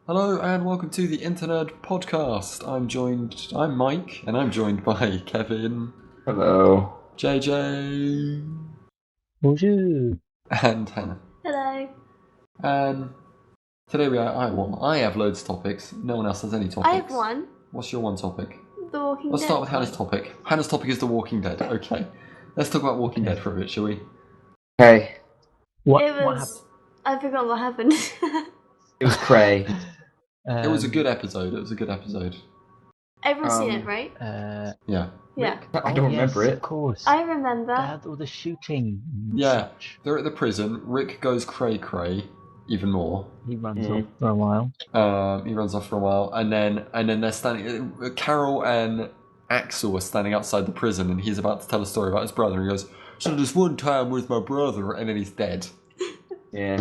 Hello and welcome to the Internerd podcast. I'm Mike, and I'm joined by Kevin, Hello. JJ, Bonjour. and Hannah. Hello. And today I have loads of topics. No one else has any topics. I have one. What's your one topic? The Walking Let's Dead. start with Hannah's topic. Hannah's topic is The Walking Dead. Okay. Let's talk about Walking Dead for a bit, shall we? Hey, What It happened? was. I forgot what happened. it was cray. It was a good episode. Everyone's seen it, right? Yeah. Yeah. I don't remember yes, it. Of course. I remember. They had all the shooting. and Yeah. such. They're at the prison. Rick goes cray even more. He runs off for a while. He runs off for a while, and then they're standing. Carol and Axel are standing outside the prison, and he's about to tell a story about his brother. And he goes, "So this one time with my brother," and then he's dead. Yeah.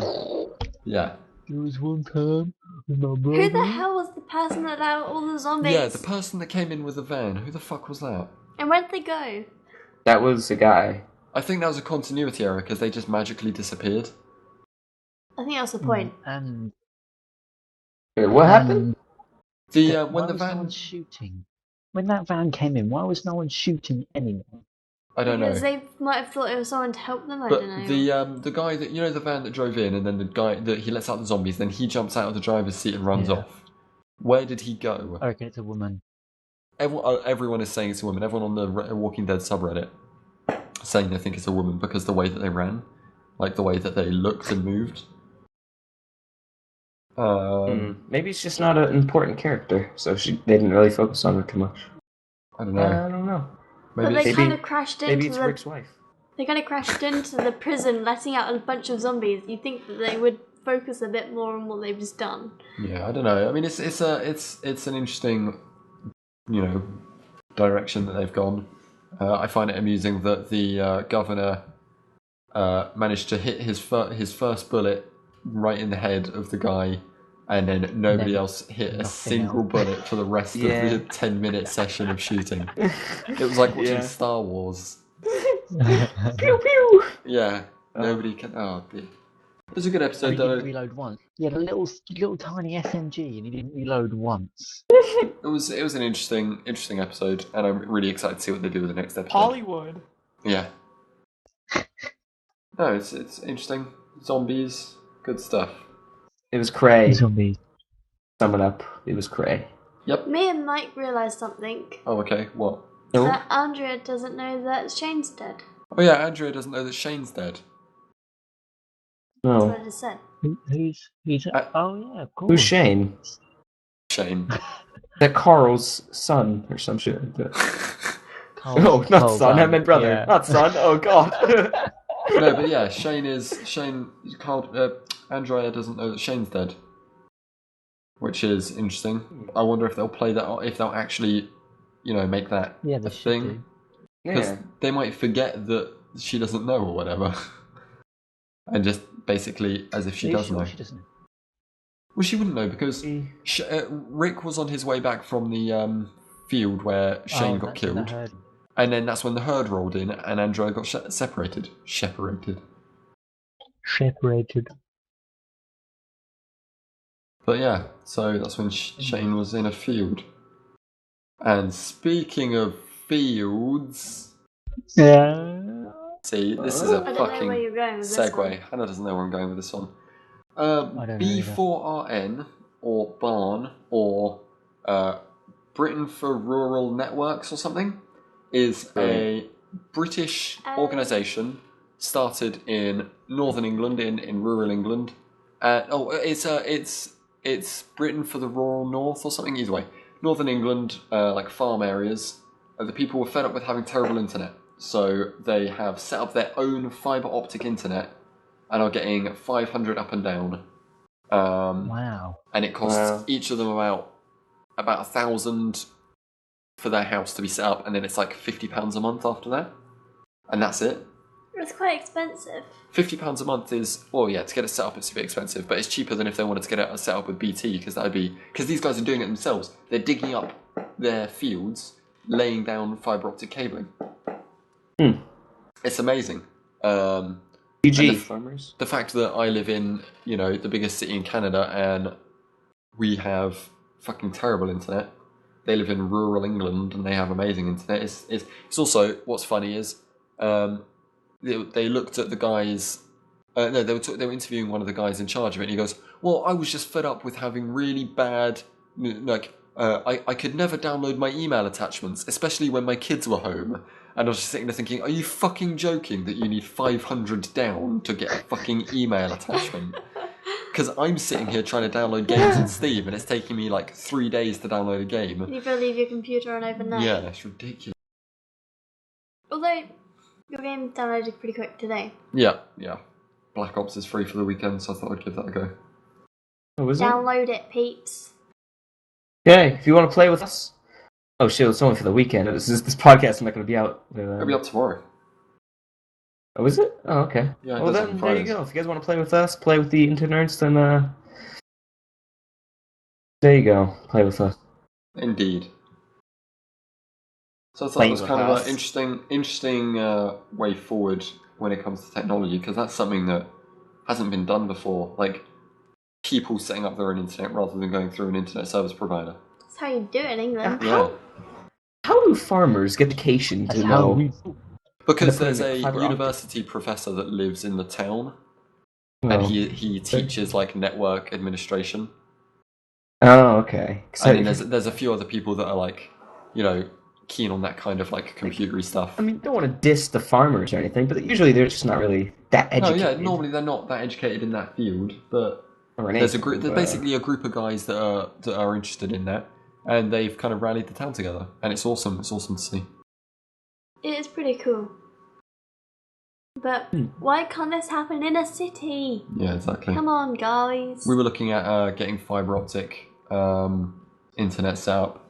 Yeah. There was one time with my brother. Who the hell was the person that allowed all the zombies? Yeah, the person that came in with the van. Who the fuck was that? And where did they go? That was a guy. I think that was a continuity error because they just magically disappeared. I think that's the point. And Wait, what happened? When why the was no van, one shooting? When that van came in, why was no one shooting anyone? I don't Because know. they might have thought it was someone to help them. I But don't know. the guy that the van that drove in, and then the guy that he lets out the zombies, then he jumps out of the driver's seat and runs Yeah. off. Where did he go? I reckon it's a woman. Everyone is saying it's a woman. Everyone on the Walking Dead subreddit saying they think it's a woman because the way that they ran, like the way that they looked and moved. Maybe it's just not an important character, so they didn't really focus on her too much. I don't know. I don't know. But Maybe they it's, kind of crashed Maybe into it's Rick's wife. They kind of crashed into the prison, letting out a bunch of zombies. You'd think that they would focus a bit more on what they've just done. yeah, I don't know. I mean, it's an interesting, direction that they've gone. I find it amusing that the governor managed to hit his first bullet right in the head of the guy, and then nobody Then else hit a nothing single else. bullet for the rest Yeah. of the 10-minute session of shooting. It was like watching Yeah. Star Wars. Pew pew. Yeah, nobody can. Oh dear. It was a good So episode he though. didn't reload once. He had a little tiny SMG and he didn't reload once. It was an interesting episode, and I'm really excited to see what they do with the next episode. Hollywood. Yeah. No, it's interesting. Zombies, good stuff. It was cray. Zombies. Sum it up. It was cray. Yep. Me and Mike realised something. Oh, okay. What? No. That Andrea doesn't know that Shane's dead. Oh yeah, Andrea doesn't know that Shane's dead. That's No. what I just said. Who's oh yeah, of course. Who's Shane? Shane. That Carl's son or some shit like that. Carl- No, not Carl son. I Dunn, meant brother. yeah. Not son. Oh god. No, but yeah, Shane. Andrea doesn't know that Shane's dead, which is interesting. I wonder if they'll play that, if they'll actually, make that Yeah, they a should thing. do. Because Yeah. they might forget that she doesn't know or whatever. And just basically as if she Are you does sure know. She doesn't. Well, she wouldn't know because Rick was on his way back from the field where Shane got that's in the killed. herd. And then that's when the herd rolled in and Andrea got separated. Separated. But yeah, so that's when Shane was in a field. And speaking of fields... Yeah. See, this is a I don't know fucking where you're going with this one. segue. Hannah doesn't know where I'm going with this one. don't know either. B4RN, or BARN, or Britain for Rural Networks or something, is a British organisation started in northern England, in rural England. It's Britain for the Rural North or something. Either way, northern England, like farm areas. The people were fed up with having terrible internet, so they have set up their own fibre optic internet and are getting 500 up and down. Wow. And it costs Wow. each of them about 1,000 for their house to be set up, and then it's like £50 a month after that, and that's it. It's quite expensive. £50 a month is, well, yeah, to get it set up it's a bit expensive, but it's cheaper than if they wanted to get it set up with BT, because these guys are doing it themselves. They're digging up their fields, laying down fibre optic cabling. It's amazing. PG And farmers. The fact that I live in, the biggest city in Canada, and we have fucking terrible internet. They live in rural England and they have amazing internet. It's also, what's funny is, they looked at the guys. No, they were interviewing one of the guys in charge of it. And he goes, "Well, I was just fed up with having really bad, I could never download my email attachments, especially when my kids were home." And I was just sitting there thinking, "Are you fucking joking that you need 500 down to get a fucking email attachment?" Because I'm sitting here trying to download games on Steam, and it's taking me like 3 days to download a game. You've got to leave your computer on overnight. Yeah, that's ridiculous. Although, your game downloaded pretty quick today. Yeah. Black Ops is free for the weekend, so I thought I'd give that a go. Oh, is it? Download it, peeps. Okay, if you want to play with us. Oh shit, it's only for the weekend. This podcast is not going to be out. It'll be up tomorrow. Oh, is it? Oh, okay. Yeah, well, then, there you go. If you guys want to play with us, play with the Internerds, then, there you go. Play with us. Indeed. So I thought it was kind of an interesting way forward when it comes to technology, because that's something that hasn't been done before. Like, people setting up their own internet rather than going through an internet service provider. That's how you do it in England. How do farmers get education to know? Because there's a university professor that lives in the town, and he teaches like network administration. Oh, okay. I mean, there's a few other people that are like, keen on that kind of like computery stuff. I mean, don't want to diss the farmers or anything, but usually they're just not really that educated. No, yeah, normally they're not that educated in that field, but there's basically a group of guys that are interested in that, and they've kind of rallied the town together, and it's awesome. It's awesome to see. It is pretty cool. But why can't this happen in a city? Yeah, exactly. Come on, guys. We were looking at getting fibre optic internet set up,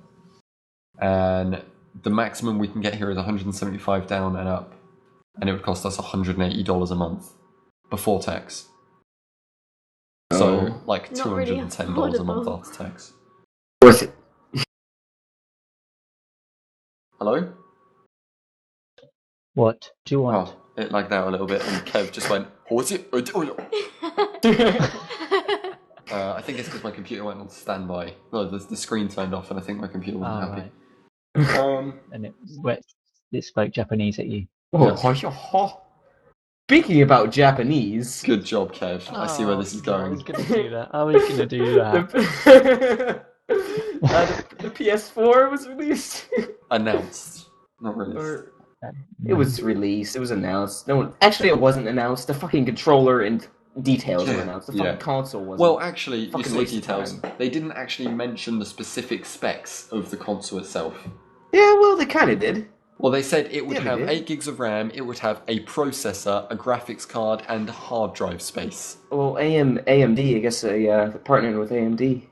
and the maximum we can get here is 175 down and up, and it would cost us $180 a month before tax. So, like $210 a month after tax. Worth it. Hello? What do you want? Oh, it lagged out a little bit, and Kev just went, "What's it?" I think it's because my computer went on standby. No, the screen turned off, and I think my computer wasn't happy. Right. And it spoke Japanese at you. Speaking about Japanese. Good job, Kev. I see where this is going. I was going to do that. The PS4 was released. Announced, not released. It was released. It was announced. Actually, it wasn't announced. The fucking controller and details were announced. The fucking console wasn't. Well, actually, you say details. They didn't actually mention the specific specs of the console itself. Yeah, well, they kind of did. Well, they said it would have 8 gigs of RAM, it would have a processor, a graphics card, and hard drive space. Well, AMD, I guess, partnering with AMD.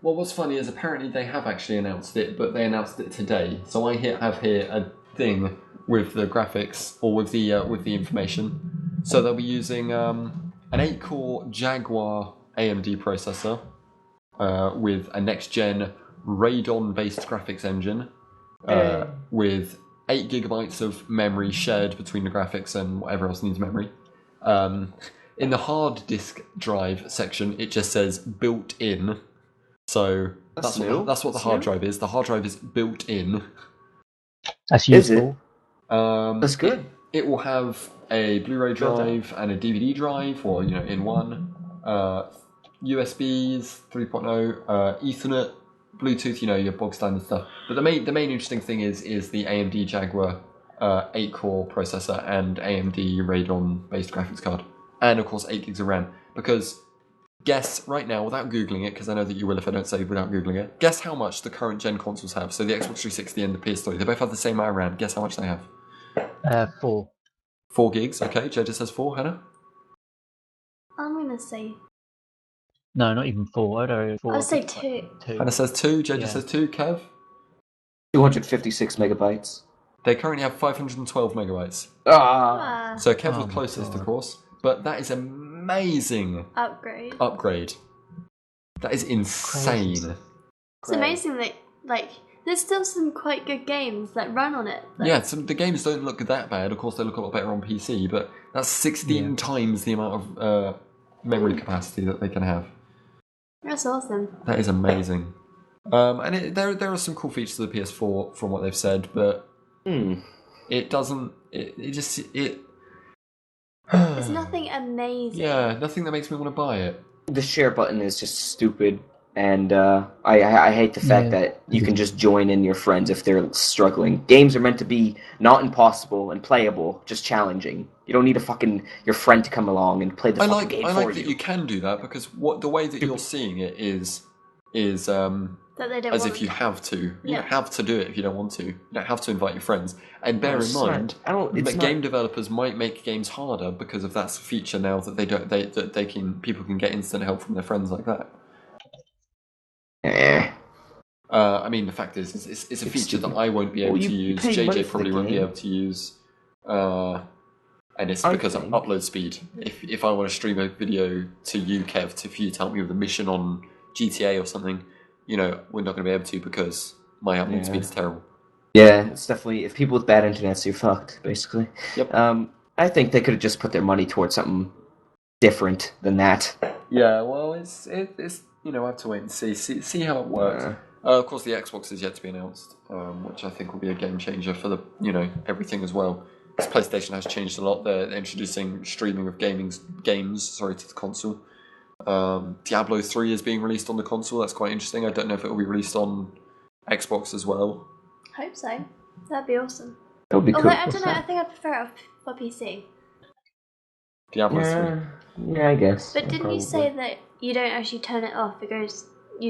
Well, what's funny is apparently they have actually announced it, but they announced it today. So I have here a thing with the graphics, or with the information. So they'll be using an 8-core Jaguar AMD processor with a next-gen Radeon-based graphics engine. With 8 gigabytes of memory shared between the graphics and whatever else needs memory. In the hard disk drive section, it just says built in. So that's what the hard drive is. The hard drive is built in. That's useful. That's good. It will have a Blu-ray drive and a DVD drive, or in one. USBs 3.0, Ethernet, Bluetooth, your bog standard stuff. But the main interesting thing is the AMD Jaguar 8-core processor and AMD Radeon-based graphics card. And, of course, 8 gigs of RAM. Because, guess right now, without Googling it, because I know that you will if I don't say without Googling it, guess how much the current gen consoles have. So the Xbox 360 and the PS3, they both have the same amount of RAM. Guess how much they have? 4. 4 gigs, okay. Jed says 4, Hannah? I'm going to say... No, not even 4. I'll say 2. Hannah says 2, Jed says 2, Kev? 256 megabytes. They currently have 512 megabytes. So Kev was closest, of course. But that is amazing. Upgrade. That is insane. Crazy. It's amazing that, there's still some quite good games that run on it. Yeah, the games don't look that bad. Of course, they look a lot better on PC, but that's 16 times the amount of memory capacity that they can have. That's awesome. That is amazing. And there are some cool features of the PS4 from what they've said, but it doesn't. It It's nothing amazing. Yeah, nothing that makes me want to buy it. The share button is just stupid, and I hate the fact that you can just join in your friends if they're struggling. Games are meant to be not impossible and playable, just challenging. You don't need your friend to come along and play the game for you. I like that you can do that, because the way that you're seeing it is that they don't as want if you have to. You don't have to do it if you don't want to. You don't have to invite your friends. And bear in mind, game developers might make games harder because of that's a feature now that people can get instant help from their friends like that. I mean, the fact is, it's a feature that I won't be able to use. JJ probably won't be able to use. And it's because of upload speed. If I want to stream a video to you, Kev, for you to help me with a mission on GTA or something, we're not going to be able to because my upload speed is terrible. Yeah, it's definitely, if people with bad internet, so you're fucked, basically. Yep. I think they could have just put their money towards something different than that. Yeah, well, it's I have to wait and see how it works. Of course, the Xbox is yet to be announced, which I think will be a game changer for the everything as well. Because PlayStation has changed a lot. They're introducing streaming of games to the console. Diablo 3 is being released on the console. That's quite interesting. I don't know if it will be released on Xbox as well. Hope so. That'd be awesome. That would be cool. Although, I don't know, I think I'd prefer it for PC. Diablo 3. Yeah, I guess. But didn't you say that you don't actually turn it off? You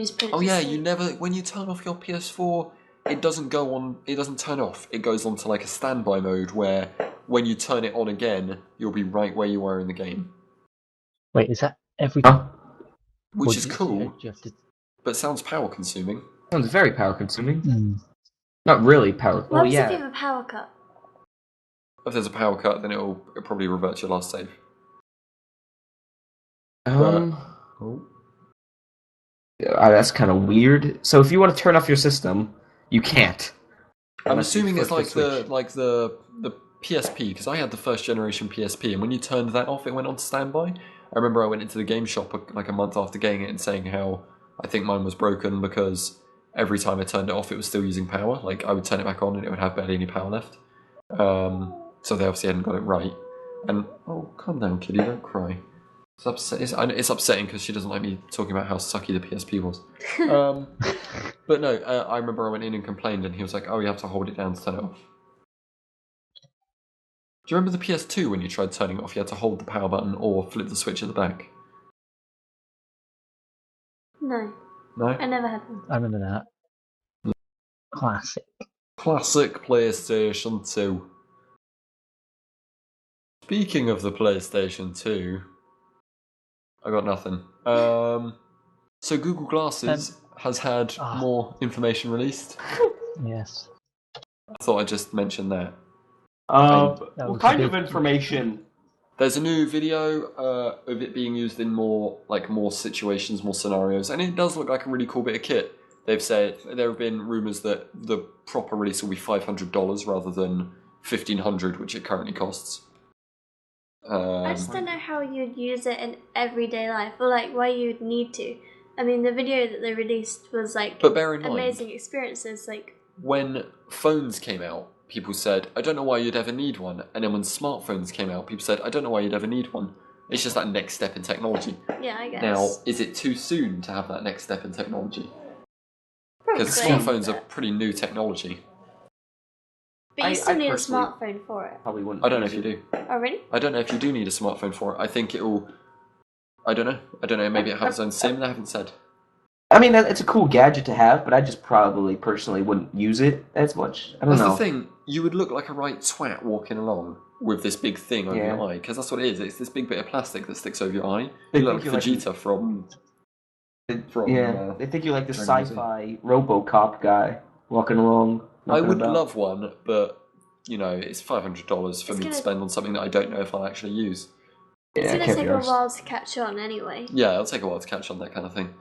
just put it to sleep. You never, when you turn off your PS4, it doesn't turn off. It goes on to like a standby mode where when you turn it on again, you'll be right where you are in the game. Wait, is that every... Which is cool, but sounds power consuming. Sounds very power consuming. Not really power. What if you have a power cut? If there's a power cut, then it'll probably revert to your last save. That's kind of weird. So if you want to turn off your system, you can't. I'm assuming it's like the PSP, because I had the first generation PSP, and when you turned that off, it went on standby. I remember I went into the game shop like a month after getting it and saying how I think mine was broken because every time I turned it off, it was still using power. Like, I would turn it back on and it would have barely any power left. So they obviously hadn't got it right. And, calm down, kitty, don't cry. It's upsetting because she doesn't like me talking about how sucky the PSP was. But no, I remember I went in and complained and he was like, you have to hold it down to turn it off. Do you remember the PS2 when you tried turning it off? You had to hold the power button or flip the switch at the back. No. No? I never had one. I remember that. Classic PlayStation 2. Speaking of the PlayStation 2, I got nothing. So Google Glasses has had more information released. Yes. I thought I'd just mention that. What kind of information? There's a new video of it being used in more situations, more scenarios, and it does look like a really cool bit of kit. They've said there have been rumours that the proper release will be $500 rather than $1,500, which it currently costs. I just don't know how you'd use it in everyday life, or why you'd need to. I mean, the video that they released was but bear in mind, amazing experiences. When phones came out, people said, I don't know why you'd ever need one. And then when smartphones came out, people said, I don't know why you'd ever need one. It's just that next step in technology. Yeah, I guess. Now, is it too soon to have that next step in technology? Because smartphones are pretty new technology. But you still need a smartphone for it. Probably wouldn't. I don't know if you do. Oh, really? I don't know if you do need a smartphone for it. I think it will... I don't know. Maybe it has its own SIM. They haven't said. I mean, it's a cool gadget to have, but I just probably personally wouldn't use it as much. I don't know. That's the thing. You would look like a right twat walking along with this big thing over your eye, because that's what it is. It's this big bit of plastic that sticks over your eye. You look like Vegeta from they think you're like the sci-fi RoboCop guy walking along. I would love one, but it's $500 for me to spend on something that I don't know if I'll actually use. It's going to take a while to catch on anyway. Yeah, it'll take a while to catch on, that kind of thing.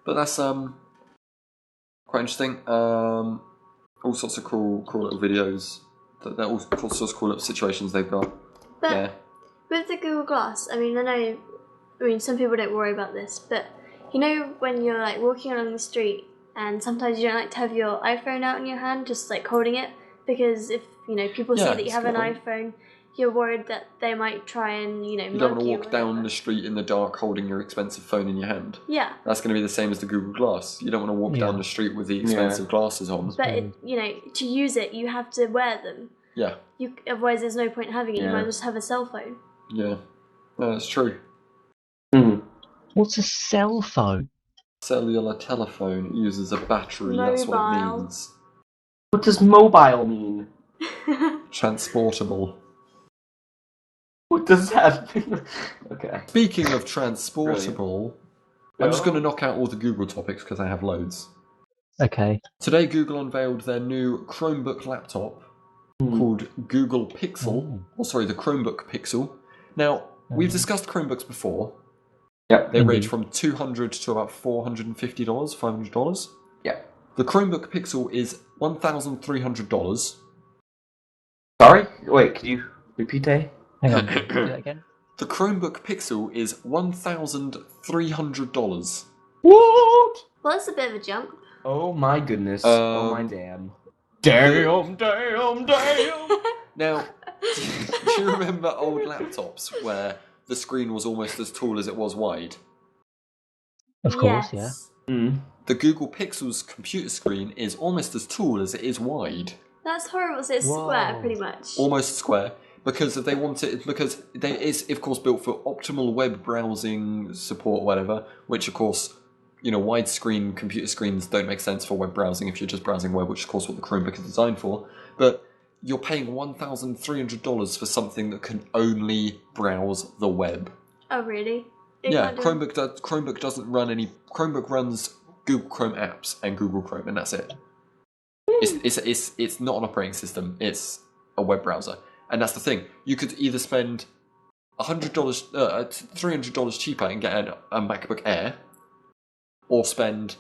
But that's quite interesting. All sorts of cool little videos. They're all sorts of cool little situations they've got. But with the Google Glass, I mean, some people don't worry about this, but you know when you're like walking along the street and sometimes you don't like to have your iPhone out in your hand, just like holding it, because if people see that you have an iPhone, you're worried that they might try and you don't want to walk down the street in the dark holding your expensive phone in your hand. Yeah, that's going to be the same as the Google Glass. You don't want to walk down the street with the expensive glasses on. But to use it, you have to wear them. Yeah. Otherwise, there's no point in having it. You might just have a cell phone. Yeah, no, that's true. What's a cell phone? Cellular telephone uses a battery. Mobile. That's what it means. What does mobile mean? Transportable. What does that mean? Okay. Speaking of transportable, I'm just going to knock out all the Google topics because I have loads. Okay. Today, Google unveiled their new Chromebook laptop called Google Pixel. The Chromebook Pixel. Now, we've discussed Chromebooks before. Yep. They range from $200 to about $450, $500. Yeah. The Chromebook Pixel is $1,300. Sorry? Wait, could you repeat that? Hang on, do that again? The Chromebook Pixel is $1,300. What? Well, that's a bit of a jump. Oh my goodness. Oh my damn. Damn. Now, do you remember old laptops where the screen was almost as tall as it was wide? Of course, yeah. The Google Pixel's computer screen is almost as tall as it is wide. That's horrible. So it's square, pretty much. Almost square. Because it's of course built for optimal web browsing support, whatever. Which of course, widescreen computer screens don't make sense for web browsing if you're just browsing web, which is of course what the Chromebook is designed for. But you're paying $1,300 for something that can only browse the web. Oh really? Chromebook doesn't run any. Chromebook runs Google Chrome apps and Google Chrome, and that's it. It's not an operating system. It's a web browser. And that's the thing. You could either spend $300 cheaper and get a MacBook Air, or spend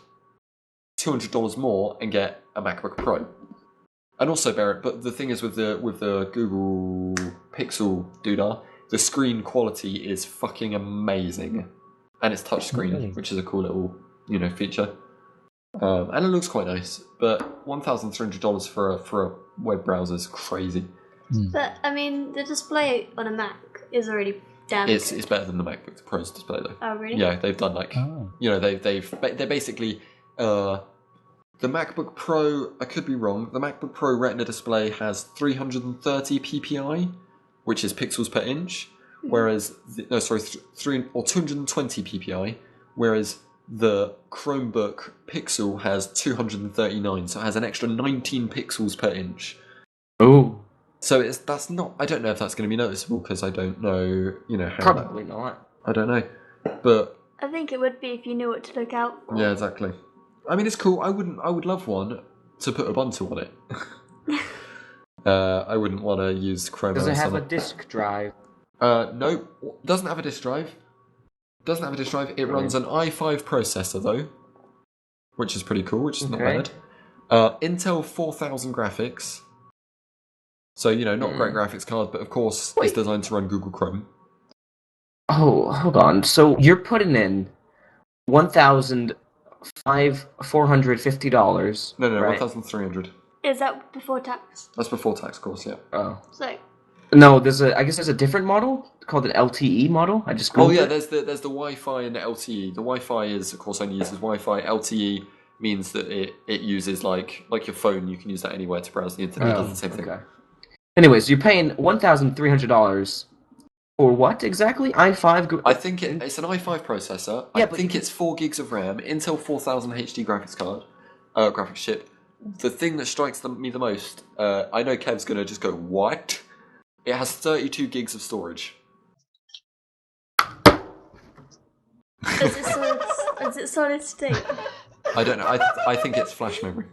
$200 more and get a MacBook Pro. And also, but the thing is with the Google Pixel doodah, the screen quality is fucking amazing, and it's touchscreen, which is a cool little feature. And it looks quite nice. But $1,300 for a web browser is crazy. But I mean, the display on a Mac is already damn. It's better than the MacBook Pro's display though. Oh really? Yeah, they've done they're basically the MacBook Pro. I could be wrong. The MacBook Pro Retina display has 330 ppi, which is pixels per inch, whereas 220 ppi, whereas the Chromebook Pixel has 239, so it has an extra 19 pixels per inch. Oh. So that's not. I don't know if that's going to be noticeable because I don't know. How probably not. I don't know, but I think it would be if you knew what to look out for. Yeah, exactly. I mean, it's cool. I would love one to put Ubuntu on it. I wouldn't want to use Chrome. Does it have a disk drive? No, doesn't have a disk drive. It runs an i5 processor though, which is pretty cool. Which is not bad. Intel 4000 graphics. So, not great graphics card, but of course it's designed to run Google Chrome. Oh, hold on. So you're putting in $1,450. No, right? $1,300. Is that before tax? That's before tax, of course, yeah. Oh. So. No, I guess there's a different model called an LTE model. I just. Oh yeah, there's the Wi-Fi and the LTE. The Wi-Fi is, of course, only uses Wi-Fi. LTE means that it uses like your phone. You can use that anywhere to browse the internet. It does the same thing. Okay. Anyways, you're paying $1,300 for what exactly? i5? I think it's an i5 processor. Yeah, I think it's 4 gigs of RAM, Intel 4000 HD graphics card, graphics chip. The thing that strikes me the most, I know Kev's going to just go, what? It has 32 gigs of storage. Is it solid state? I don't know. I think it's flash memory.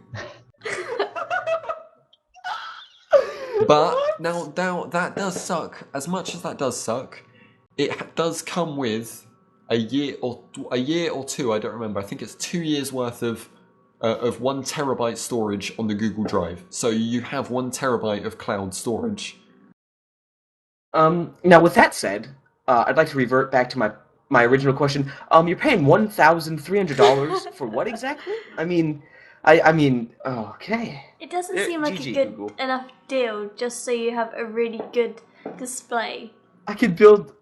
But now that does suck. As much as that does suck, it does come with a year or two. I don't remember. I think it's 2 years worth of 1 terabyte storage on the Google Drive. So you have 1 terabyte of cloud storage. Now, with that said, I'd like to revert back to my my original question. You're paying $1,300 for what exactly? I mean, okay. It doesn't seem like GG, a good Google. enough deal just so you have a really good display. I could build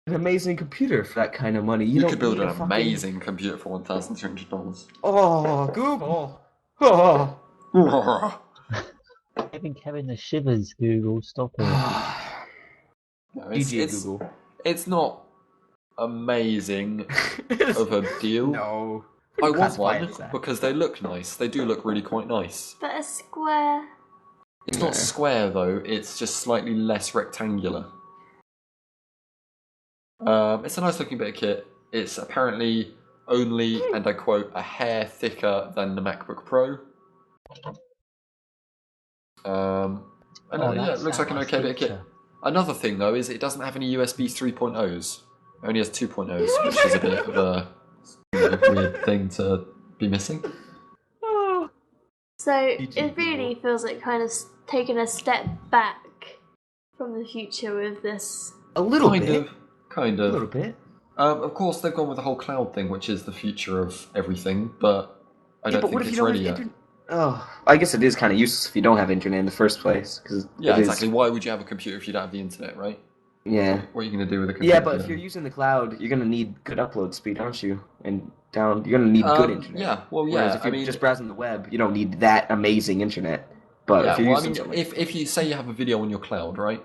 an amazing computer for that kind of money. You don't could build need an a fucking... amazing computer for $1,300. Oh, Google. Oh. Kevin the shivers, Google. Stop it. No, Google. It's not amazing of a deal. No. I want one because they look nice. They do look really quite nice. But a square... It's not square though, it's just slightly less rectangular. It's a nice looking bit of kit. It's apparently only, and I quote, a hair thicker than the MacBook Pro. It looks like an okay bit of kit. Another thing though is it doesn't have any USB 3.0s. It only has 2.0s, which is a bit of a weird thing to be missing. So it really feels like kind of taking a step back from the future with this. A little bit. Kind of. A little bit. Of course, they've gone with the whole cloud thing, which is the future of everything, but I don't think it's ready yet. I guess it is kind of useless if you don't have internet in the first place. Exactly. Why would you have a computer if you don't have the internet, right? Yeah. What are you going to do with a computer? Yeah, but if you're using the cloud, you're going to need good upload speed, aren't you? And you're going to need good internet. Yeah, well, yeah. Whereas if you're just browsing the web, you don't need that amazing internet. But if you're if you say you have a video on your cloud, right?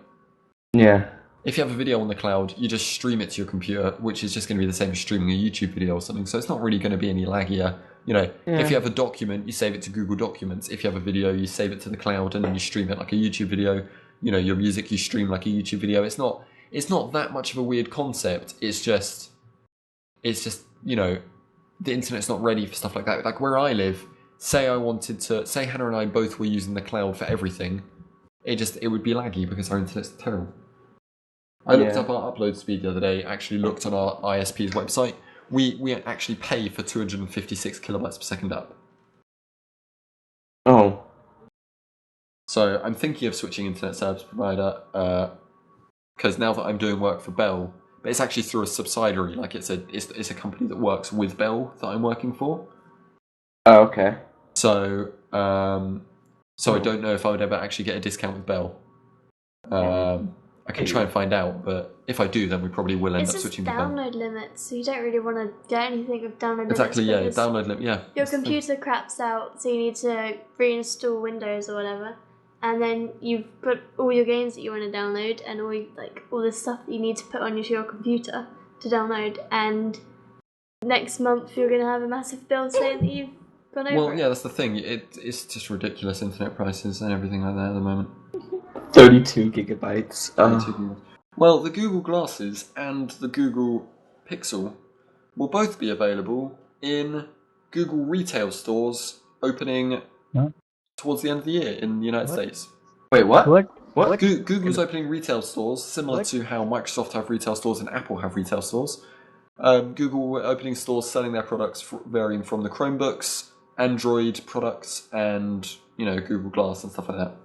Yeah. If you have a video on the cloud, you just stream it to your computer, which is just going to be the same as streaming a YouTube video or something. So it's not really going to be any laggier. If you have a document, you save it to Google Documents. If you have a video, you save it to the cloud and then you stream it like a YouTube video. Your music you stream like a YouTube video. It's not that much of a weird concept. It's just the internet's not ready for stuff like that. Like where I live, say Hannah and I both were using the cloud for everything, it would be laggy because our internet's terrible. I looked up our upload speed the other day, actually looked on our ISP's website. We actually pay for 256 kilobytes per second up. Oh. So I'm thinking of switching internet service provider, because now that I'm doing work for Bell, but it's actually through a subsidiary, like it's a company that works with Bell that I'm working for. Oh, okay. So I don't know if I would ever actually get a discount with Bell. I can try and find out, but if I do, then we probably will end up switching to Bell. It's just download limits, so you don't really want to get anything with download limits. Exactly, yeah, download limit, yeah. Your computer craps out, so you need to reinstall Windows or whatever, and then you've put all your games that you want to download and all the stuff that you need to put onto your computer to download, and next month you're going to have a massive bill saying that you've gone over. Well, yeah, that's the thing. It's just ridiculous internet prices and everything like that at the moment. 32 gigabytes. Well, the Google Glasses and the Google Pixel will both be available in Google retail stores opening towards the end of the year in the United States. Wait, what? What? Google's opening retail stores, similar to how Microsoft have retail stores and Apple have retail stores. Google were opening stores selling their products varying from the Chromebooks, Android products, and Google Glass and stuff like that.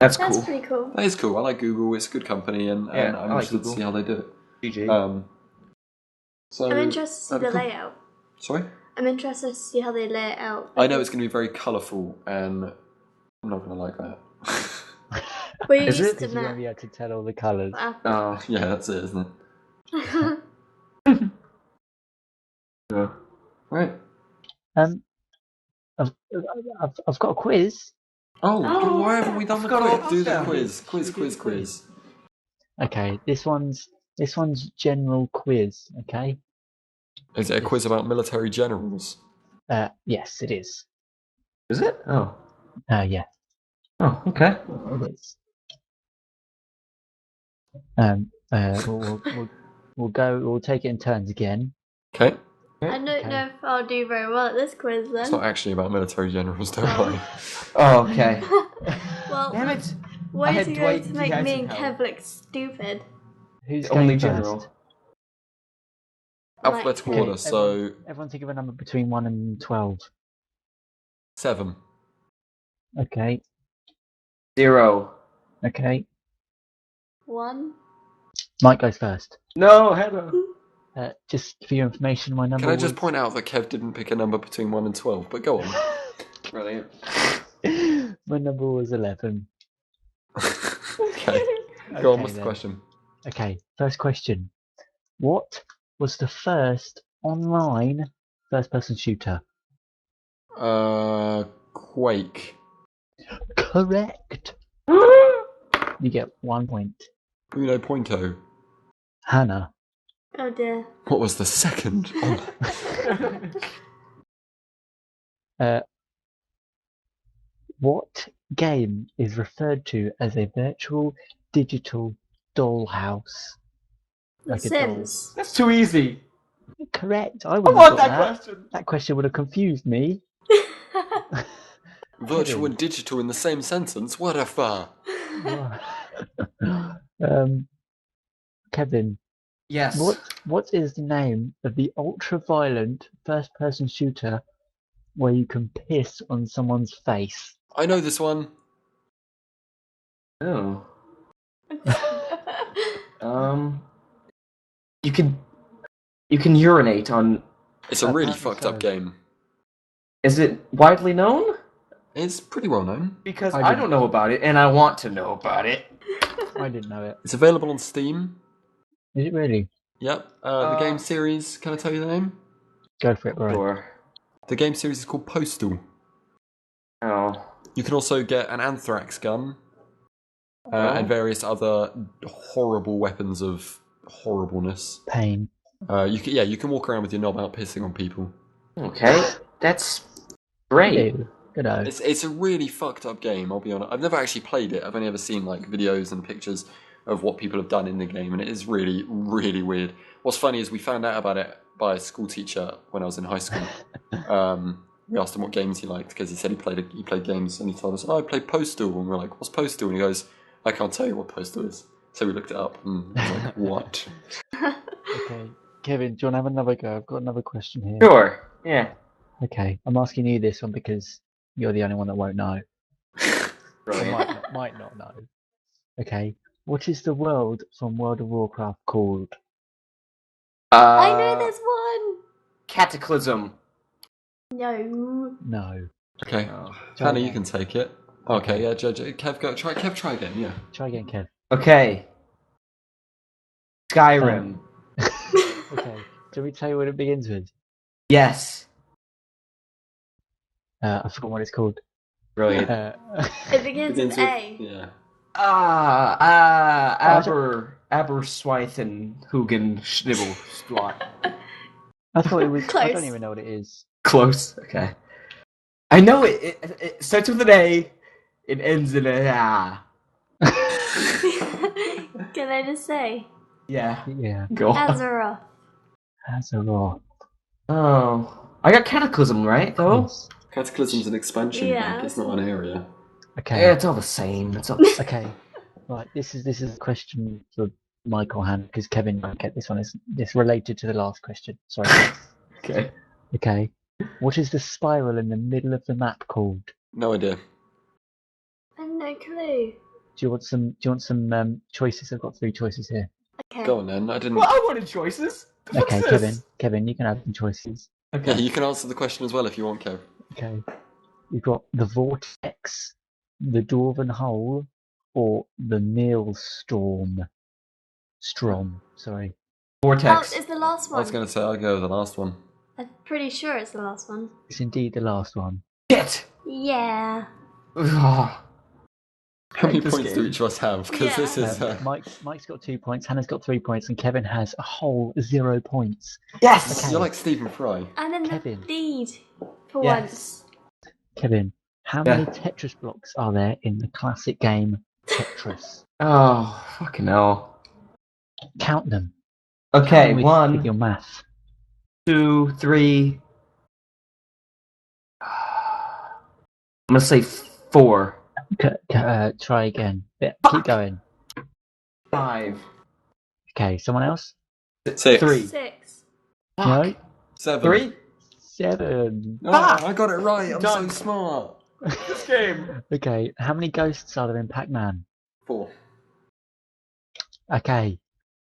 That's cool. That's pretty cool. That is cool. I like Google. It's a good company, and I'm interested to see how they do it. GG. So I'm interested to see the layout. Sorry? I'm interested to see how they lay it out. I know it's going to be very colourful, and I'm not going to like that. Well, you Is used it? to Because you won't be able to tell all the colours. Oh, yeah, that's it, isn't it? Yeah. Right. I've got a quiz. Oh, why haven't we done the quiz? Do the quiz. Quiz. Okay, this one's general quiz. Okay. Is it a quiz about military generals? Yes, it is. Is it? Oh. Yeah. Oh, okay. It is. We'll take it in turns again. Okay. I don't know if I'll do very well at this quiz then. It's not actually about military generals, don't worry. Oh, okay. Well, damn it! Why is he going to make me and Kev look stupid? Who's only going general? first? Alphabetical order, so... Everyone think of a number between 1 and 12. 7. Okay. 0. Okay. 1. Mike goes first. No, Heather. Just for your information, my number Can I just was... point out that Kev didn't pick a number between 1 and 12, but go on. Brilliant. My number was 11. Okay. Go on, what's the question? Okay, first question. What was the first online first-person shooter? Quake. Correct. You get 1 point. Uno Pointo. Hannah. Oh dear. What was the second? What game is referred to as a virtual digital dollhouse? The Like a doll. Sims. That's too easy. Correct. I I wouldn't want have got that that. question. That question would have confused me. Virtual Kevin. and digital in the same sentence? What a far. Kevin, Yes. what is the name of the ultra-violent first-person shooter where you can piss on someone's face? I know this one. Oh. You can urinate on. It's a really Apparently fucked up so. game. Is it widely known? It's pretty well known. Because I I didn't- don't know about it, and I want to know about it. I didn't know it. It's available on Steam. Is it really? Yep. The game series, can I tell you the name? Go for it, bro. Sure. The game series is called Postal. Oh. You can also get an anthrax gun and various other horrible weapons of horribleness. Pain. You can walk around with your knob out pissing on people. Okay. That's great. Ew. Good eye. It's a really fucked up game, I'll be honest. I've never actually played it. I've only ever seen like videos and pictures of what people have done in the game, and it is really, really weird. What's funny is we found out about it by a school teacher when I was in high school. We asked him what games he liked because he said he played games, and he told us, "Oh, I played Postal," and we were like, "What's Postal?" And he goes, "I can't tell you what Postal is." So we looked it up, and I was like, "What?" Okay. Kevin, do you want to have another go? I've got another question here. Sure. Yeah. Okay. I'm asking you this one because you're the only one that won't know. Or Brilliant. might not know. Okay. What is the world from World of Warcraft called? I know there's one. Cataclysm. No. No. Okay, Try Hannah, you again. can take it. Okay, yeah, Judge. Kev, go. Kev, try again. Yeah. Try again, Kev. Okay. Skyrim. Okay. Do we tell you what it begins with? Yes. I forgot what it's called. Brilliant. It begins with A. Yeah. Aberswith and Hugin Schnibble Splot. I thought it was. I Close. don't even know what it is. Close. Okay. I know it starts with an A. It ends in a ah. Can I just say? Yeah. Yeah. Go on. Azeroth. Azeroth. Oh. I got Cataclysm, right, though? Yes. Cataclysm's an expansion Yeah. pack. It's not an area. Okay. Yeah, it's all the same. It's all the same. Okay. Right. This is a question for Michael Han because Kevin won't get this one. It's related to the last question. Sorry. Okay. Okay. What is the spiral in the middle of the map called? No idea. I have no clue. Do you want some choices? I've got 3 choices here. Okay. Go on then. I didn't. Well, I wanted choices. What's Okay, this? Kevin, you can have some choices. Yeah, Okay. you can answer the question as well if you want, Kev. Okay. You've got the vortex, the dwarven hole, or the maelstrom. Sorry. Oh, Vortex. it's the last I was one. going to say I'll go with the last one. I'm pretty sure it's the last one. It's indeed the last one. Shit. Yeah. Ugh. How many This points do game. each of us have? Because Yeah. this is. Mike's got 2 points, Hannah's got 3 points, and Kevin has a whole 0 points. Yes. Okay. You're like Stephen Fry. And in Kevin. the lead for Yes. once. Kevin, how many Tetris blocks are there in the classic game Tetris? Oh, fucking hell. Count them. Okay, Count them with 1, your math. 2, 3. I'm gonna say 4, Try again. Yeah, keep going. 5, Okay, someone else? 6. 3. 6. No? 7. 3. 7. Oh, I got it right. I'm Done. so smart. This game. Okay, how many ghosts are there in Pac-Man? 4. Okay,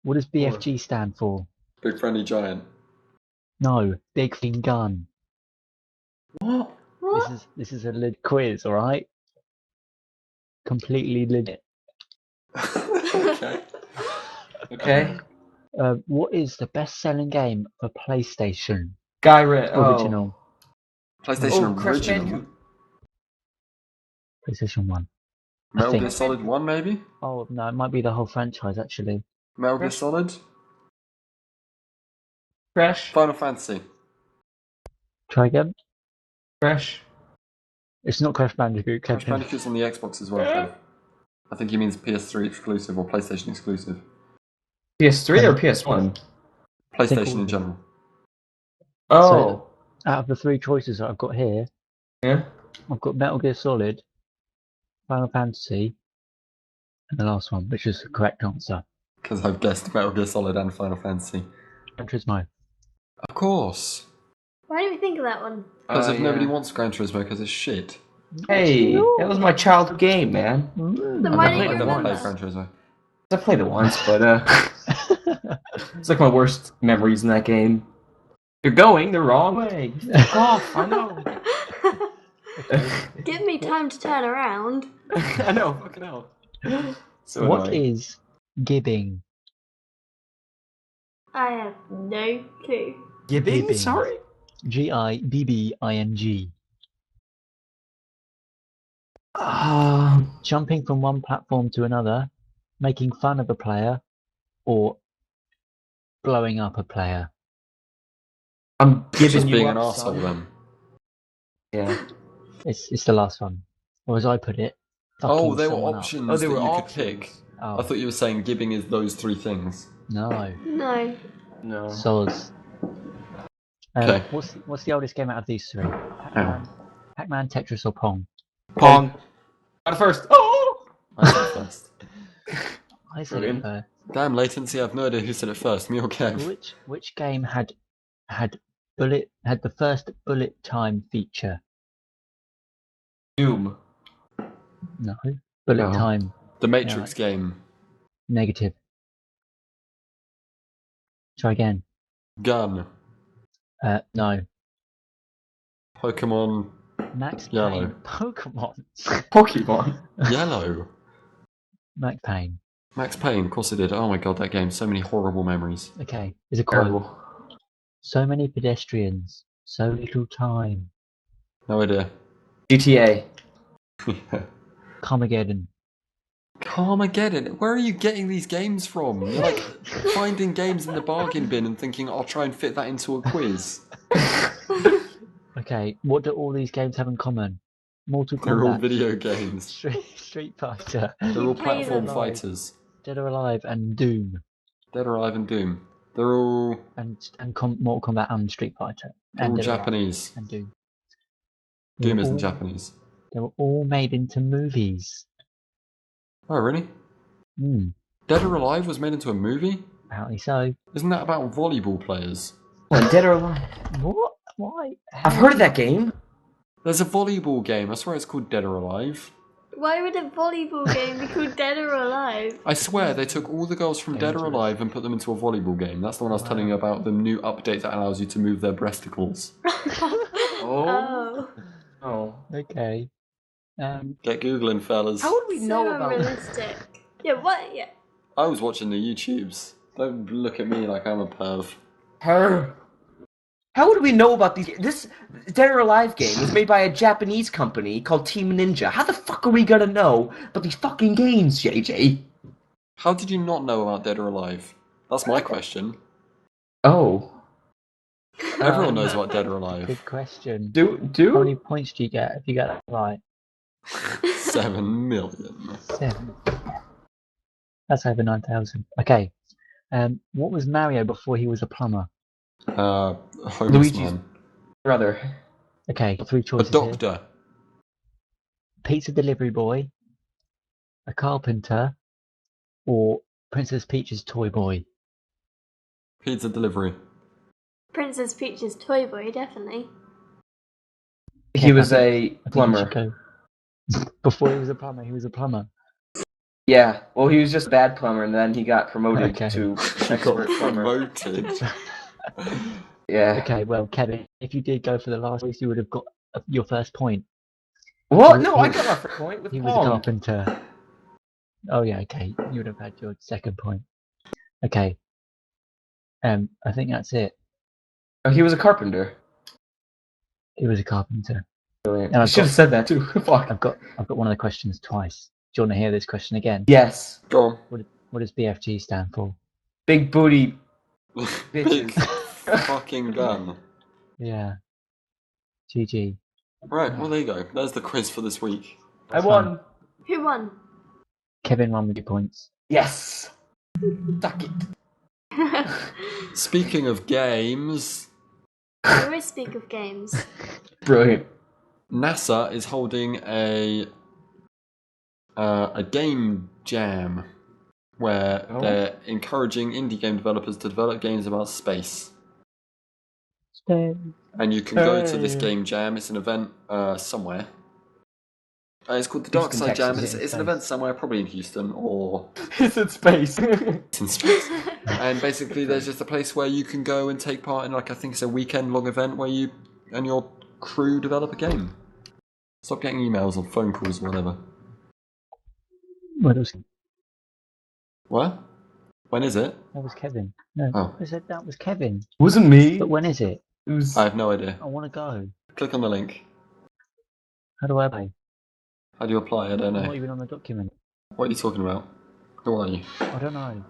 what does BFG stand for? Big Friendly Giant. No, Big Fin Gun. What? What? This is a quiz, all right? Completely legit. Okay. Okay. What is the best-selling game for PlayStation? Oh. Original. PlayStation Crash original. Bandicoot. PlayStation 1. Metal Gear Solid 1, maybe? Oh, no, it might be the whole franchise, actually. Metal Gear Crash. Solid? Crash. Final Fantasy. Try again? Crash. It's not Crash Bandicoot, Crash Kevin. Bandicoot's on the Xbox as well, Kev. I think he means PS3 exclusive or PlayStation exclusive. PS3 or PS1? PlayStation in general. Oh. So, out of the three choices that I've got here, Yeah. I've got Metal Gear Solid, Final Fantasy, and the last one, which is the correct answer. Because I've guessed Metal Gear Solid and Final Fantasy. Gran Turismo. Of course. Why didn't we think of that one? Because if nobody yeah. wants Gran Turismo because it's shit. Hey, that was my childhood game, man. Then why I've didn't you never remember? played Gran Turismo. I played it once, but it's like my worst memories in that game. You're going the wrong way. Fuck off, I know. Give me time to turn around. I know, fucking hell. So What annoying. is gibbing? I have no clue. Gibbing? Gibbing. Sorry? Gibbing. Jumping from one platform to another, making fun of a player, or blowing up a player. I'm giving Just you being up, an arsehole son. then. Yeah. It's the last one. Or as I put it, Oh, fucking they were someone options Oh, they that were you options. could pick. up. I thought you were saying gibbing is those three things. No. No. No. Soz. Okay. What's the oldest game out of these three? Pac-Man, Tetris, or Pong? Pong. Got it first. Oh! I said it first. I said Brilliant. it first. Damn latency, I've no idea who said it first, me or Kev. Which game had the first bullet time feature? Doom. No. Bullet No. time The Matrix game. negative. Try again. Gun. No. Pokemon Max Yellow. Payne. Pokemon. Pokemon. Yellow. Max Payne. Max Payne, of course I did. Oh my god, that game. So many horrible memories. Okay. Is a quote. Terrible. So many pedestrians, so little time. No idea. GTA. Carmageddon. Carmageddon. Where are you getting these games from? You're like finding games in the bargain bin and thinking, I'll try and fit that into a quiz. Okay, what do all these games have in common? Mortal Kombat. They're all video games. Street Fighter. They're all play platform them. fighters. Dead or Alive and Doom. Dead or Alive and Doom. They're all Mortal Kombat and Street Fighter. they're all Dead or Alive Japanese. and Doom. Doom They were isn't all- Japanese. They were all made into movies. Oh really? Dead or Alive was made into a movie? Apparently so. Isn't that about volleyball players? What, Dead or Alive? What? Why? I've heard of that game. There's a volleyball game. I swear it's called Dead or Alive. Why would a volleyball game be called Dead or Alive? I swear they took all the girls from Dead or Dangerous. Alive and put them into a volleyball game. That's the one I was telling you about, the new update that allows you to move their breasticles. Oh. Oh. Oh. Okay. Get Googling, fellas. How would we know So about unrealistic. Yeah, what? Yeah. I was watching the YouTubes. Don't look at me like I'm a perv. her? How would we know about these? This Dead or Alive game was made by a Japanese company called Team Ninja. How the fuck are we gonna know about these fucking games, JJ? How did you not know about Dead or Alive? That's my question. Oh. Everyone knows about Dead or Alive. Good question. Do? How many points do you get if you get that right? 7 million. 7. That's over 9,000. Okay. What was Mario before he was a plumber? Homeless Luigi's man. brother. Okay, 3 A choices here. doctor. Pizza delivery boy, a carpenter, or Princess Peach's toy boy. Pizza delivery. Princess Peach's toy boy, definitely. He was a I think you should plumber. go. Before he was a plumber, he was a plumber. Yeah, well, he was just a bad plumber, and then he got promoted Okay. to He expert got plumber. promoted. Yeah. Okay, well, Kevin, if you did go for the last race, you would have got your first point. What? He- No, he- I got my first point with He was a Pong. carpenter. Oh yeah, okay. You would have had your second point. Okay. I think that's it. Oh, he was a carpenter. He was a carpenter. Brilliant. And I should have said that too. Fuck. I've got one of the questions twice. Do you want to hear this question again? Yes. Go on. What does BFG stand for? Big booty Big bitches. fucking gun. Yeah. GG. Right, well there you go. There's the quiz for this week. I won. Who won? Kevin won with 2 points. Yes. Suck it. Speaking of games, We always speak of games. Brilliant. NASA is holding a game jam where they're encouraging indie game developers to develop games about space. And you can go to this game jam. It's an event somewhere. It's called the Dark Houston, Side Jam. Texas. It's an event somewhere, probably in Houston or It's in space. it's in space. And basically, there's just a place where you can go and take part in, like, I think it's a weekend-long event where you and your crew develop a game. Stop getting emails or phone calls or whatever. Well, What? When is it? that was Kevin. No, Oh. I said that was Kevin. Wasn't me. But when is it? It was. I have no idea. I want to go. Click on the link. How do I play? How do you apply? I don't I'm not know. even on the document. What are you talking about? Who are you? I don't know.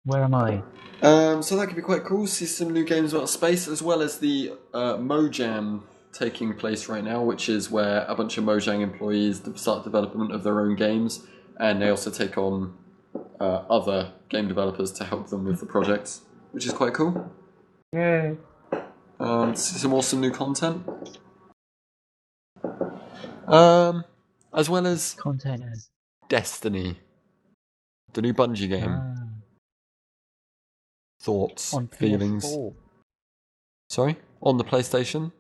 Where am I? So that could be quite cool. See some new games about space, as well as the Mojam taking place right now, which is where a bunch of Mojang employees start development of their own games, and they also take on other game developers to help them with the projects, which is quite cool. Yay. See some awesome new content. As well as Containers. Destiny, the new Bungie game. Thoughts, On feelings. PS4. Sorry? On the PlayStation.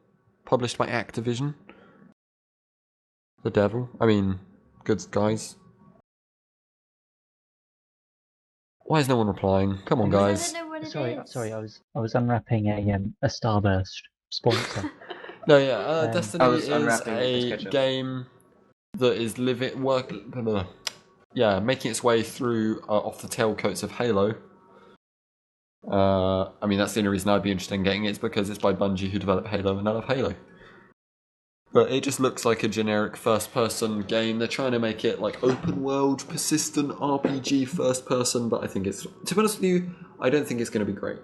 Published by Activision. The devil. I mean, good guys. Why is no one replying? Come on, guys. I don't know what it is. Sorry. I was unwrapping a Starburst sponsor. No, yeah. Destiny I was is unwrapping a ketchup. game that is making its way through off the tailcoats of Halo. I mean, that's the only reason I'd be interested in getting it, is because it's by Bungie, who developed Halo, and I love Halo. But it just looks like a generic first-person game. They're trying to make it like open-world, persistent RPG first-person, but I think it's... To be honest with you, I don't think it's going to be great.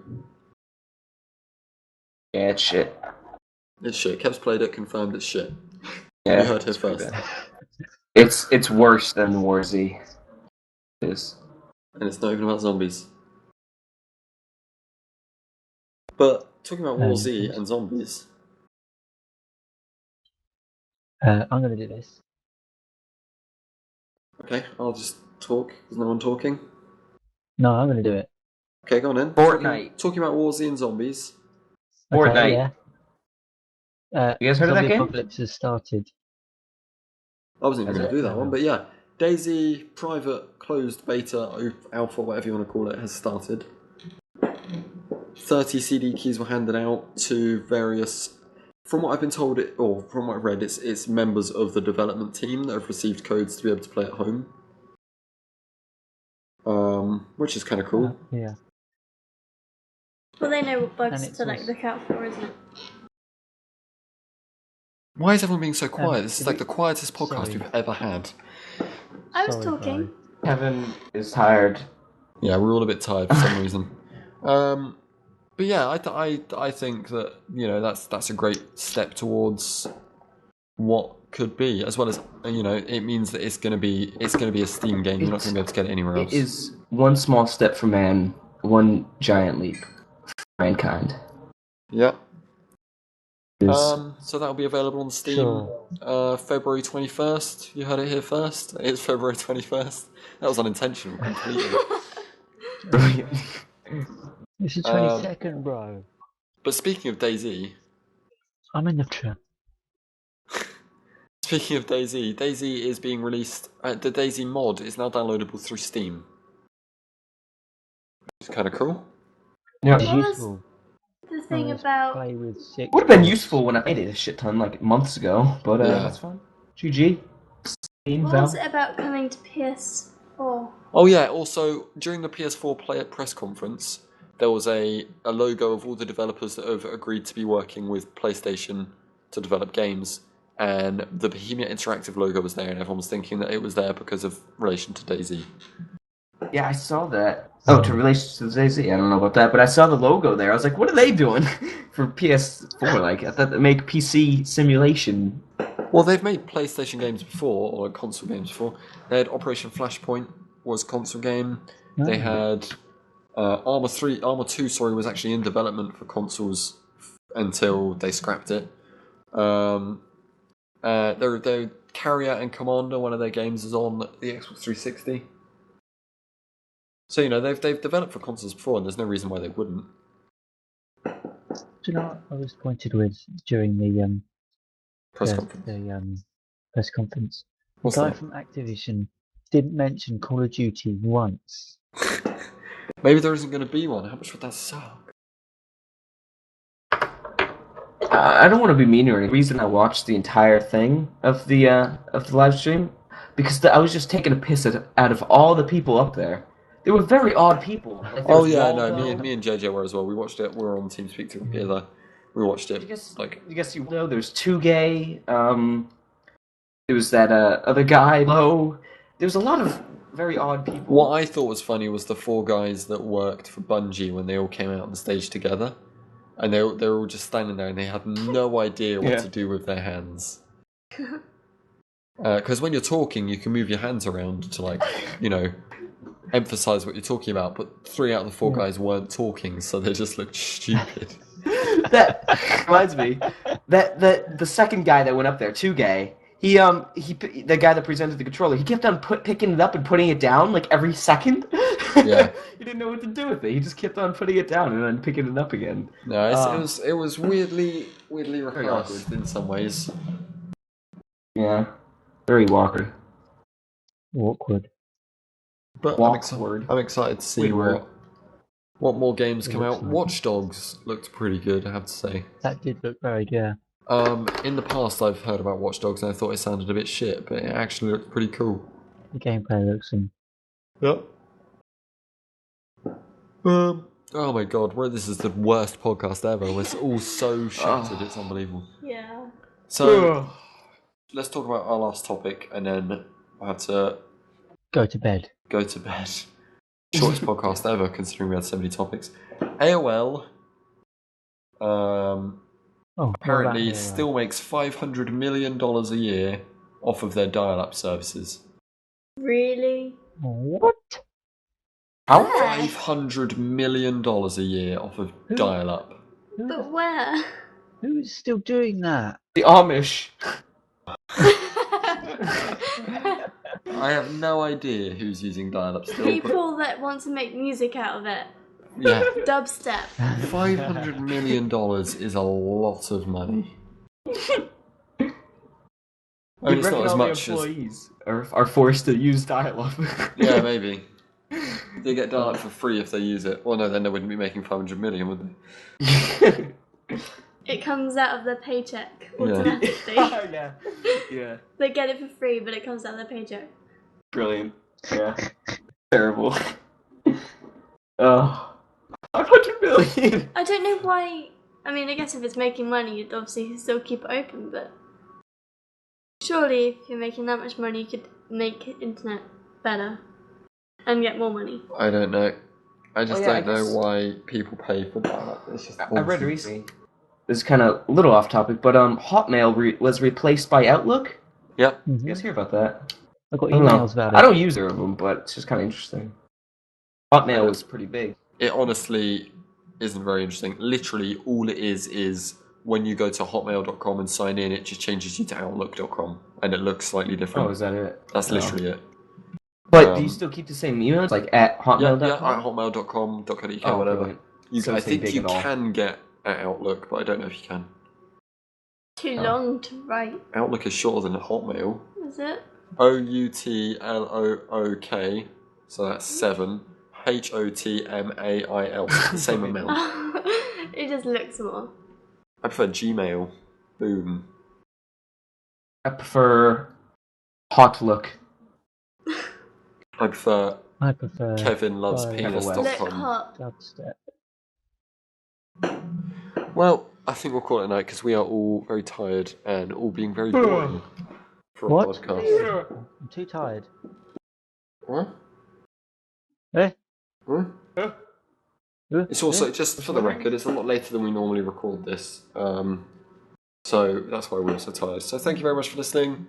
Yeah, it's shit. It's shit. Kev's played it, confirmed it's shit. Yeah, You heard here it's pretty first. bad. It's worse than War Z. It is. And it's not even about zombies. But talking about War Z and zombies... I'm going to do this. Okay, I'll just talk. There's no one talking. No, I'm going to do it. Okay, go on then. Fortnite. Talking about War Z and zombies. Fortnite. Yeah. You guys heard of that Zombie game? Apocalypse has started. I wasn't even Has going to it? do that one, but yeah. DayZ private closed beta alpha, whatever you want to call it, has started. 30 CD keys were handed out to various... From what I've been told, from what I've read, it's members of the development team that have received codes to be able to play at home. Which is kind of cool. Yeah. Well, they know what And bugs it's to like also- look out for, isn't it? Why is everyone being so quiet? This is did like we- the quietest podcast Sorry. we've ever had. I was Sorry, talking. bro. Kevin is tired. Yeah, we're all a bit tired for some reason. But yeah, I think that, you know, that's a great step towards what could be, as well as, you know, it means that it's gonna be a Steam game. You're not gonna be able to get it anywhere else. It is one small step for man, one giant leap for mankind. Yeah. It is- So that'll be available on Steam. Sure. February 21st. You heard it here first. It's February 21st. That was unintentional completely. Brilliant. This is 22nd, bro. But speaking of DayZ, I'm in the trap. Speaking of DayZ, DayZ is being released. The DayZ mod is now downloadable through Steam. It's kind of cool. Yeah. It's What was useful. the thing Let's about play with 6 Would have been mods. useful when I made it a shit ton, like months ago, but Yeah. that's fine. GG. Steam, what Val. was it about coming to PS4? Oh yeah, also during the PS4 press conference, there was a logo of all the developers that have agreed to be working with PlayStation to develop games, and the Bohemia Interactive logo was there, and everyone was thinking that it was there because of relation to DayZ. Yeah, I saw that. Oh, to relation to DayZ, I don't know about that, but I saw the logo there. I was like, what are they doing for PS4? Like, I thought they make PC simulation. Well, they've made PlayStation games before, or console games before. They had Operation Flashpoint was a console game. Oh. They had Armor 2, was actually in development for consoles until they scrapped it. Their Carrier and Commander, one of their games, is on the Xbox 360. So they've developed for consoles before, and there's no reason why they wouldn't. Do you know what I was disappointed with during the Press the conference. press conference? The What's guy that? from Activision didn't mention Call of Duty once. Maybe there isn't going to be one. How much would that suck? I don't want to be mean or anything. The reason I watched the entire thing of the live stream, because I was just taking a piss out of all the people up there. They were very odd people. Like, Oh yeah, no, Waldo. me and JJ were as well. We watched it. We were on TeamSpeak together. We watched it. I guess you know. There's Two Gay. There was that other guy. Low. There was a lot of very odd people. What I thought was funny was the 4 guys that worked for Bungie when they all came out on the stage together, and they were all just standing there and they had no idea what to do with their hands. Because when you're talking, you can move your hands around to emphasize what you're talking about. But 3 out of the 4 guys weren't talking, so they just looked stupid. That reminds me that the second guy that went up there, Two Gay. He the guy that presented the controller, he kept on picking it up and putting it down like every second. Yeah. He didn't know what to do with it. He just kept on putting it down and then picking it up again. No, it was weirdly rehearsed in some ways. Yeah, very awkward. Awkward. But I'm excited to see what more games come out. Watch Dogs looked pretty good, I have to say. That did look very good. In the past, I've heard about Watch Dogs and I thought it sounded a bit shit, but it actually looked pretty cool. The gameplay looks Yep. Oh my god, this is the worst podcast ever. We're all so shattered, it's unbelievable. Yeah. So, let's talk about our last topic, and then we'll have to go to bed. Shortest podcast ever, considering we had so many topics. AOL apparently still makes $500 million a year off of their dial-up services. Really? What? How? $500 million a year off of dial-up. But where? Who's still doing that? The Amish. I have no idea who's using dial-up still. People that want to make music out of it. Yeah. Dubstep. $500 million is a lot of money. I mean, it's not as much as... employees are forced to use dial-up. Yeah, maybe. They get dial-up for free if they use it. Well, no, then they wouldn't be making $500 million, would they? It comes out of their paycheck automatically. Yeah. They get it for free, but it comes out of their paycheck. Brilliant. Yeah. Terrible. Oh. 500 million! I don't know why. I mean, I guess if it's making money, you'd obviously still keep it open, but surely if you're making that much money, you could make internet better and get more money. I don't know. I just don't know why people pay for dial-up. It's just I read recently. This is kind of a little off topic, but Hotmail was replaced by Outlook. Yep. Mm-hmm. You guys hear about that? I got emails about it. I don't use either of them, but it's just kind of interesting. Hotmail was pretty big. It honestly isn't very interesting. Literally, all it is when you go to hotmail.com and sign in, it just changes you to outlook.com, and it looks slightly different. Oh, is that it? That's literally it. But do you still keep the same emails, like at hotmail.com? Yeah, at hotmail.com.co.uk, whatever. I think you can get at Outlook, but I don't know if you can. too long to write. Outlook is shorter than Hotmail. Is it? Outlook, so that's 7. HOTMAIL, the same amount. It just looks more. I prefer Gmail. Boom. I prefer Hotlook. I prefer Kevin loves Look penis.com. hot. Dubstep. Well, I think we'll call it a night because we are all very tired and all being very boring for a What? podcast. I'm too tired. What? Eh? Huh? It's also, just for the record, it's a lot later than we normally record this. So that's why we're so tired. So thank you very much for listening.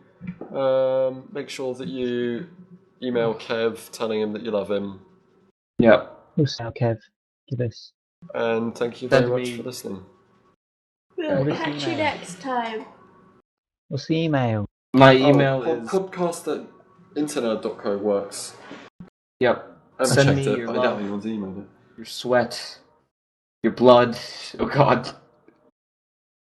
Make sure that you email Kev telling him that you love him. Yep. Also, Kev, give us. And thank you very much for listening. We'll catch you next time. What's the email? My email is... podcast@internerd.co works. Yep. I haven't Send checked me it, your but I doubt love. anyone's emailed it. Your sweat, your blood. Oh God.